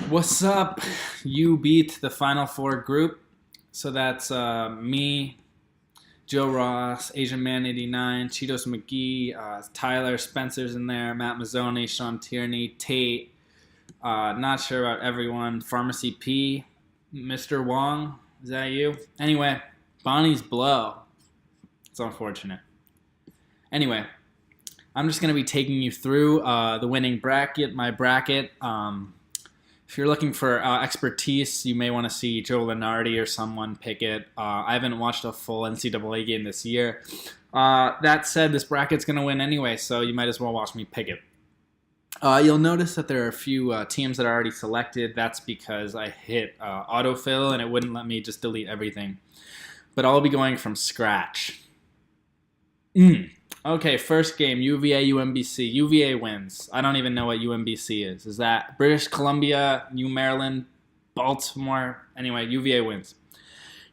What's up? You beat the Final Four group. So that's me, Joe Ross, Asian Man 89, Cheetos McGee, Tyler Spencer's in there, Matt Mazzoni, Sean Tierney, Tate. Not sure about everyone. Pharmacy P, Mr. Wong. Is that you? Anyway, Bonnie's Blow. It's unfortunate. Anyway, I'm just going to be taking you through the winning bracket, my bracket. If you're looking for expertise, you may want to see Joe Lunardi or someone pick it. I haven't watched a full NCAA game this year. That said, this bracket's going to win anyway, so you might as well watch me pick it. You'll notice that there are a few teams that are already selected. That's because I hit autofill and it wouldn't let me just delete everything. But I'll be going from scratch. Okay, first game, UVA UMBC. UVA wins. I don't even know what UMBC is. Is that British Columbia, New Maryland, Baltimore? Anyway, UVA wins.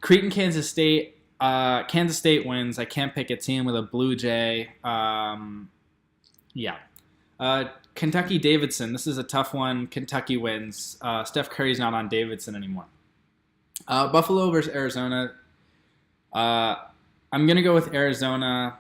Creighton, Kansas State. Kansas State wins. I can't pick a team with a Blue Jay. Kentucky, Davidson. This is a tough one. Kentucky wins. Steph Curry's not on Davidson anymore. Buffalo versus Arizona. I'm going to go with Arizona.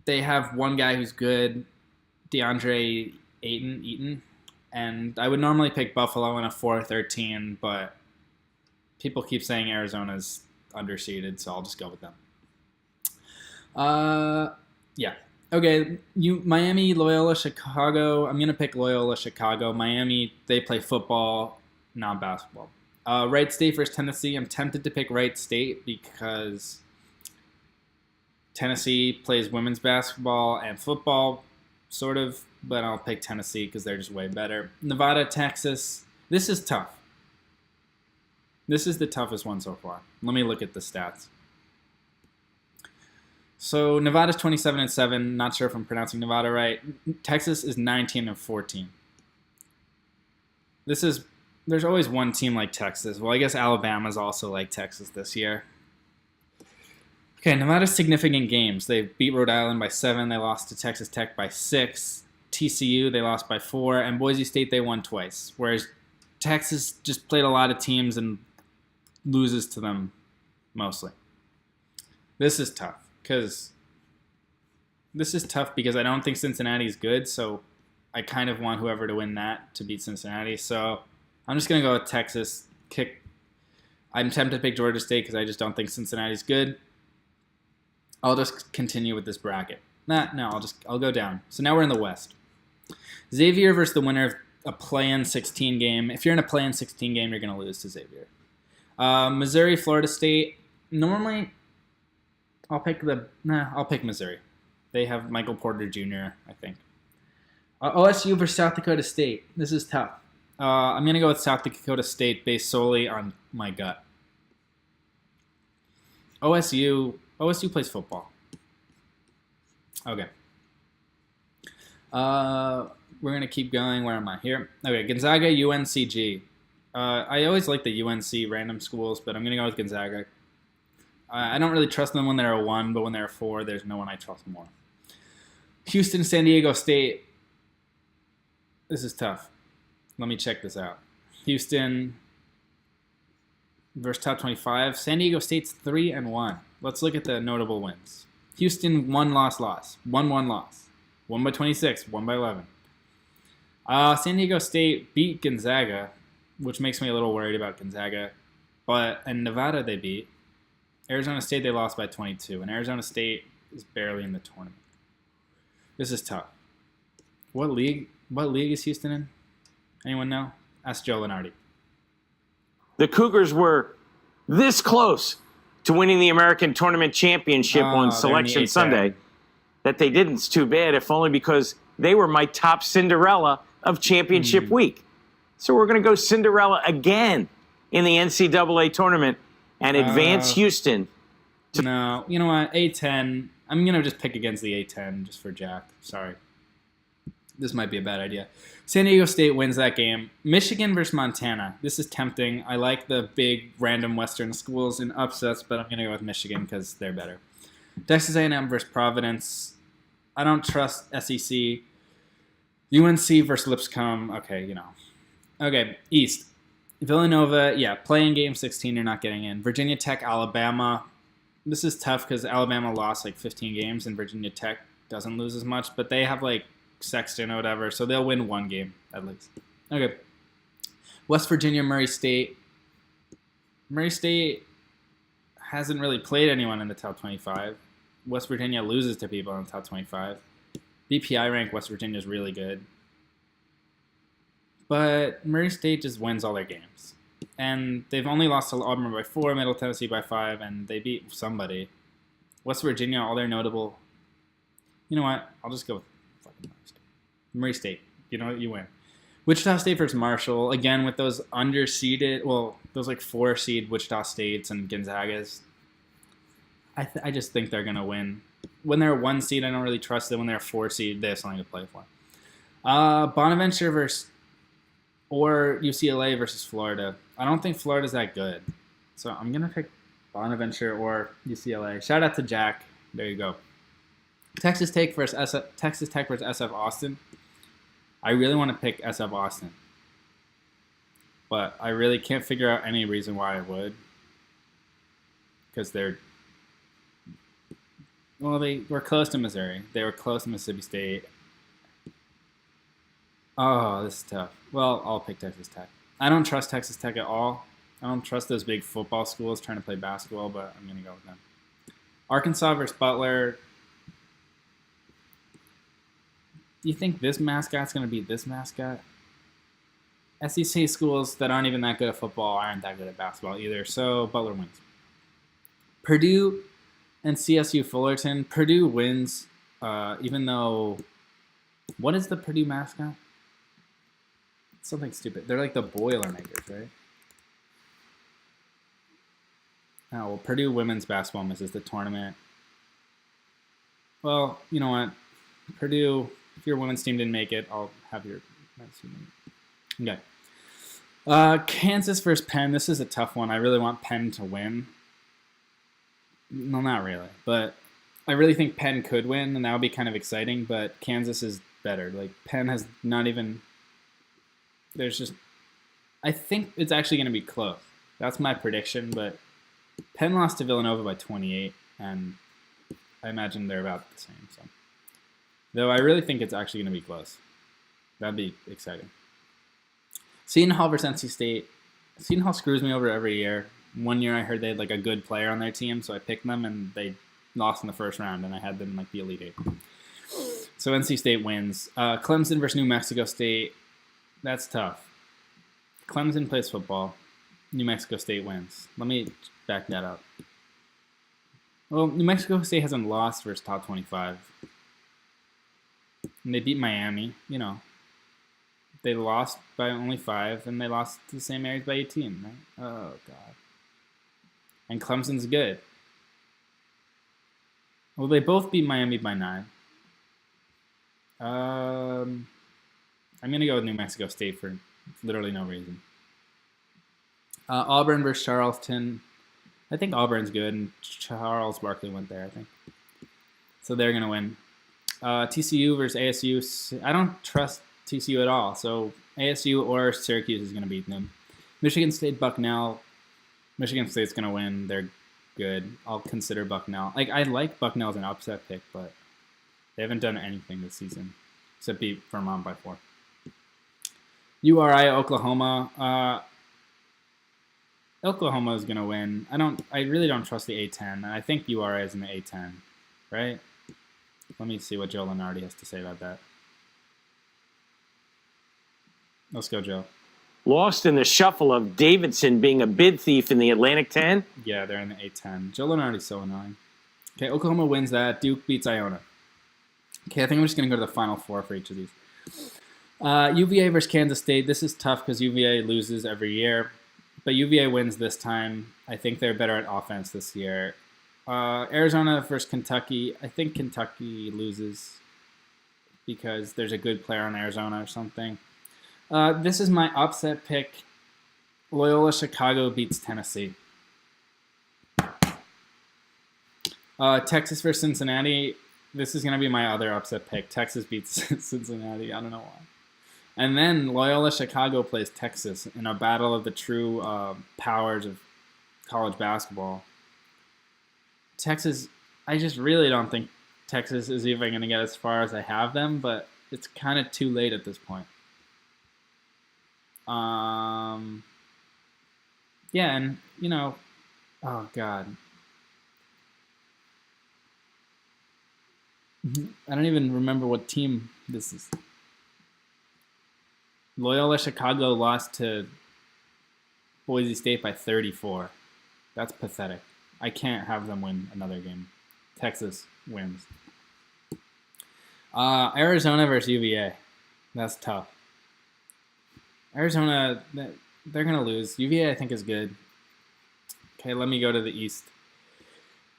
They have one guy who's good, DeAndre Eaton, and I would normally pick Buffalo in a 4-13, but people keep saying Arizona's underseeded, so I'll just go with them. Okay, Miami, Loyola, Chicago. I'm going to pick Loyola, Chicago. Miami, they play football, not basketball. Wright State versus Tennessee. I'm tempted to pick Wright State because Tennessee plays women's basketball and football, sort of, but I'll pick Tennessee because they're just way better. Nevada, Texas. This is tough. This is the toughest one so far. Let me look at the stats. So Nevada's 27-7. Not sure if I'm pronouncing Nevada right. Texas is 19-14. There's always one team like Texas. Well, I guess Alabama's also like Texas this year. Okay, Nevada's significant games. They beat Rhode Island by 7. They lost to Texas Tech by 6. TCU, they lost by 4. And Boise State, they won twice. Whereas Texas just played a lot of teams and loses to them mostly. This is tough because I don't think Cincinnati's good, so I kind of want whoever to win that to beat Cincinnati. So I'm just going to go with Texas. I'm tempted to pick Georgia State because I just don't think Cincinnati's good. I'll just continue with this bracket. I'll go down. So now we're in the West. Xavier versus the winner of a play-in 16 game. If you're in a play-in 16 game, you're going to lose to Xavier. Missouri, Florida State. Normally, I'll pick Missouri. They have Michael Porter Jr., I think. OSU versus South Dakota State. This is tough. I'm going to go with South Dakota State based solely on my gut. OSU plays football. Okay. We're going to keep going. Where am I? Here. Okay, Gonzaga, UNCG. I always like the UNC random schools, but I'm going to go with Gonzaga. I don't really trust them when they're a 1, but when they're a 4, there's no one I trust more. Houston, San Diego State. This is tough. Let me check this out. Houston versus top 25. San Diego State's 3-1. Let's look at the notable wins. Houston, 1-loss. 1-1 loss. 1 by 26, 1 by 11. San Diego State beat Gonzaga, which makes me a little worried about Gonzaga. And Nevada they beat. Arizona State they lost by 22, and Arizona State is barely in the tournament. This is tough. What league is Houston in? Anyone know? Ask Joe Lunardi. The Cougars were this close to winning the American Tournament Championship on Selection Sunday that they didn't. It's too bad, if only because they were my top Cinderella of championship week. So we're going to go Cinderella again in the NCAA tournament and advance Houston. No, you know what? A10. I'm going to just pick against the A10 just for Jack. Sorry. This might be a bad idea. San Diego State wins that game. Michigan versus Montana. This is tempting. I like the big random Western schools in upsets, but I'm going to go with Michigan because they're better. Texas A&M versus Providence. I don't trust SEC. UNC versus Lipscomb. Okay, Okay, East. Villanova, yeah, playing game 16, you're not getting in. Virginia Tech, Alabama. This is tough because Alabama lost like 15 games and Virginia Tech doesn't lose as much, but they have like Sexton or whatever, so they'll win one game at least. Okay. West Virginia, Murray State. Murray State hasn't really played anyone in the top 25. West Virginia loses to people in the top 25. BPI rank West Virginia is really good. But Murray State just wins all their games. And they've only lost to Auburn by 4, Middle Tennessee by 5, and they beat somebody. West Virginia, all their notable... You know what? I'll just go with fucking Murray State. You know what? You win. Wichita State versus Marshall. Again, with those underseeded... Well, those like 4-seed Wichita States and Gonzagas. I just think they're going to win. When they're a 1 seed, I don't really trust them. When they're a 4 seed, they have something to play for. Bonaventure versus... Or UCLA versus Florida. I don't think Florida's that good. So I'm going to pick Bonaventure or UCLA. Shout out to Jack. There you go. Texas Tech versus SF Austin. I really want to pick SF Austin. But I really can't figure out any reason why I would. Because they're... Well, they were close to Missouri. They were close to Mississippi State. Oh, this is tough. Well, I'll pick Texas Tech. I don't trust Texas Tech at all. I don't trust those big football schools trying to play basketball, but I'm going to go with them. Arkansas versus Butler. Do you think this mascot's going to beat this mascot? SEC schools that aren't even that good at football aren't that good at basketball either, so Butler wins. Purdue and CSU Fullerton. Purdue wins, even though... What is the Purdue mascot? Something stupid. They're like the Boilermakers, right? Oh, well, Purdue women's basketball misses the tournament. Well, you know what? Purdue, if your women's team didn't make it, I'll have your men's team make it. Okay. Kansas versus Penn. This is a tough one. I really want Penn to win. No, not really. But I really think Penn could win, and that would be kind of exciting. But Kansas is better. Like, Penn has not even... There's just... I think it's actually going to be close. That's my prediction, but Penn lost to Villanova by 28, and I imagine they're about the same. So, though I really think it's actually going to be close. That'd be exciting. Seton Hall versus NC State. Seton Hall screws me over every year. One year I heard they had like a good player on their team, so I picked them, and they lost in the first round, and I had them in like the Elite Eight. So NC State wins. Clemson versus New Mexico State. That's tough. Clemson plays football. New Mexico State wins. Let me back that up. Well, New Mexico State hasn't lost versus top 25. And they beat Miami, you know. They lost by only 5, and they lost to the same areas by 18, right? Oh, God. And Clemson's good. Well, they both beat Miami by 9. I'm going to go with New Mexico State for literally no reason. Auburn versus Charleston. I think Auburn's good, and Charles Barkley went there, I think. So they're going to win. TCU versus ASU. I don't trust TCU at all, so ASU or Syracuse is going to beat them. Michigan State, Bucknell. Michigan State's going to win. They're good. I'll consider Bucknell. Like, I like Bucknell as an upset pick, but they haven't done anything this season except beat Vermont by 4. URI, Oklahoma. Oklahoma is going to win. I really don't trust the A10. I think URI is in the A10, right? Let me see what Joe Lenardi has to say about that. Let's go, Joe. Lost in the shuffle of Davidson being a bid thief in the Atlantic 10? Yeah, they're in the A10. Joe Lenardi's so annoying. Okay, Oklahoma wins that. Duke beats Iona. Okay, I think I'm just going to go to the Final Four for each of these. UVA versus Kansas State. This is tough because UVA loses every year. But UVA wins this time. I think they're better at offense this year. Arizona versus Kentucky. I think Kentucky loses because there's a good player on Arizona or something. This is my upset pick. Loyola Chicago beats Tennessee. Texas versus Cincinnati. This is going to be my other upset pick. Texas beats Cincinnati. I don't know And then Loyola Chicago plays Texas in a battle of the true powers of college basketball. Texas, I just really don't think Texas is even going to get as far as I have them, but it's kind of too late at this point. Yeah, and, oh, God. I don't even remember what team this is. Loyola Chicago lost to Boise State by 34. That's pathetic. I can't have them win another game. Texas wins. Arizona versus UVA. That's tough. Arizona, they're going to lose. UVA, I think, is good. Okay, let me go to the East.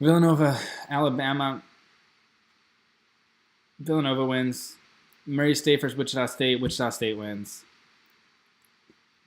Villanova, Alabama. Villanova wins. Murray State versus Wichita State. Wichita State wins.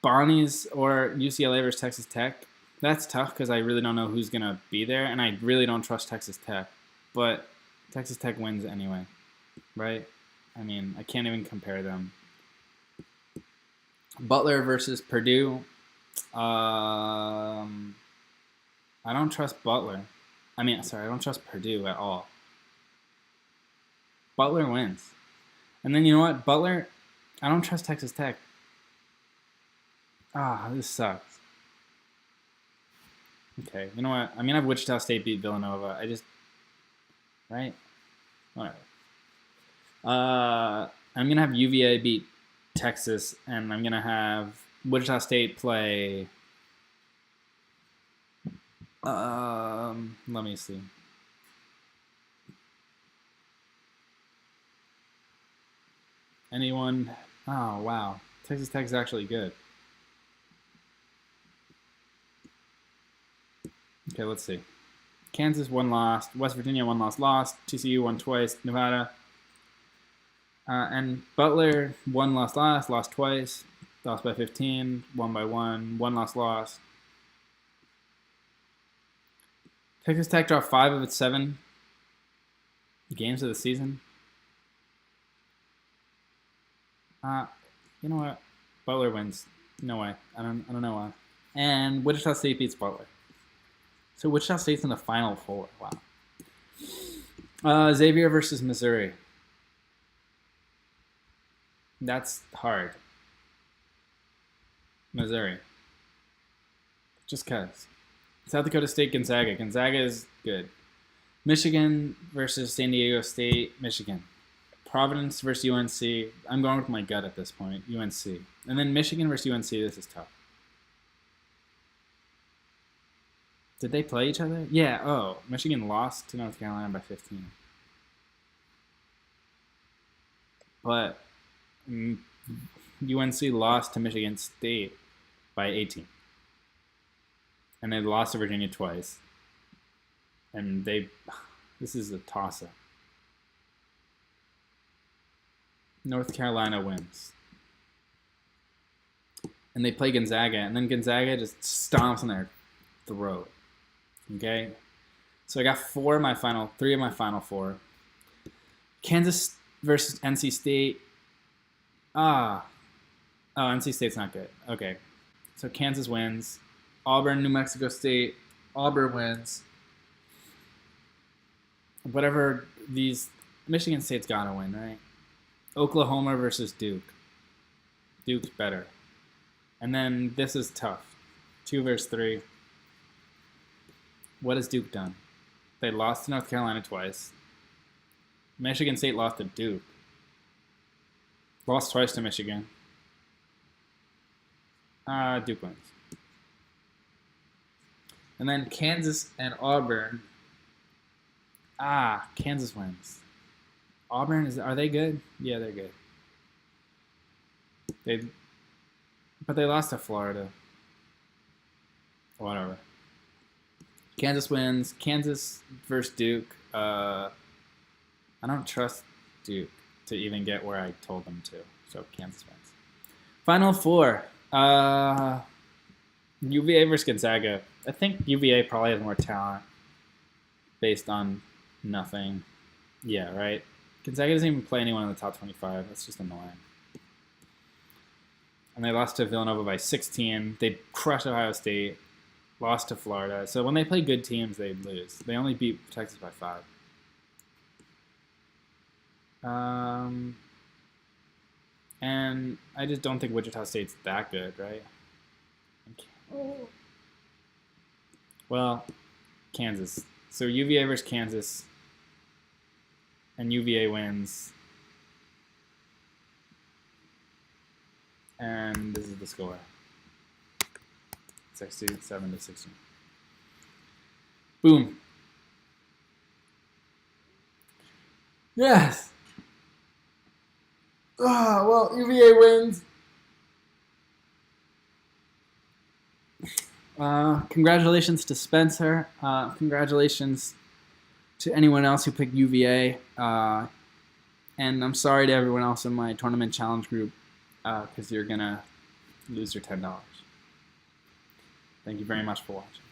Bonnie's or UCLA versus Texas Tech. That's tough because I really don't know who's going to be there, and I really don't trust Texas Tech. But Texas Tech wins anyway, right? I mean, I can't even compare them. Butler versus Purdue. I don't trust Butler. I don't trust Purdue at all. Butler wins. And then you know what? Butler, I don't trust Texas Tech. This sucks. Okay, you know what? I'm going to have Wichita State beat Villanova. Right? Whatever. I'm going to have UVA beat Texas, and I'm going to have Wichita State play... let me see. Anyone? Oh, wow. Texas Tech is actually good. Okay, let's see. Kansas 1 lost. West Virginia 1 lost. TCU won twice. Nevada. And Butler 1 lost twice. Lost by 15. Won by 1. 1 lost. Texas Tech dropped 5 of its 7 games of the season. You know what? Butler wins. No way. I don't know why. And Wichita State beats Butler. So Wichita State's in the Final Four. Wow. Xavier versus Missouri. That's hard. Missouri. Just cause. South Dakota State, Gonzaga. Gonzaga is good. Michigan versus San Diego State. Michigan. Providence versus UNC. I'm going with my gut at this point. UNC. And then Michigan versus UNC. This is tough. Did they play each other? Yeah. Oh, Michigan lost to North Carolina by 15. But UNC lost to Michigan State by 18. And they lost to Virginia twice. And this is a toss-up. North Carolina wins. And they play Gonzaga, and then Gonzaga just stomps on their throat. Okay? So I got 3 of my final 4. Kansas versus NC State. NC State's not good. Okay. So Kansas wins. Auburn, New Mexico State. Auburn wins. Whatever Michigan State's got to win, right? Oklahoma versus Duke. Duke's better. And then this is tough. 2 versus 3. What has Duke done? They lost to North Carolina twice. Michigan State lost to Duke. Lost twice to Michigan. Duke wins. And then Kansas and Auburn. Kansas wins. Auburn, are they good? Yeah, they're good. But they lost to Florida. Whatever. Kansas wins. Kansas versus Duke. I don't trust Duke to even get where I told them to. So Kansas wins. Final 4. UVA versus Gonzaga. I think UVA probably has more talent based on nothing. Yeah, right? Gonzaga doesn't even play anyone in the top 25. That's just annoying. and they lost to Villanova by 16. They crushed Ohio State, lost to Florida. So when they play good teams, they lose. They only beat Texas by 5. And I just don't think Wichita State's that good, right? Well, Kansas. So UVA versus Kansas, and UVA wins. And this is the score. 67-16. Boom. Yes. Well, UVA wins. Congratulations to Spencer. Congratulations to anyone else who picked UVA. And I'm sorry to everyone else in my tournament challenge group because you're going to lose your $10. Thank you very much for watching.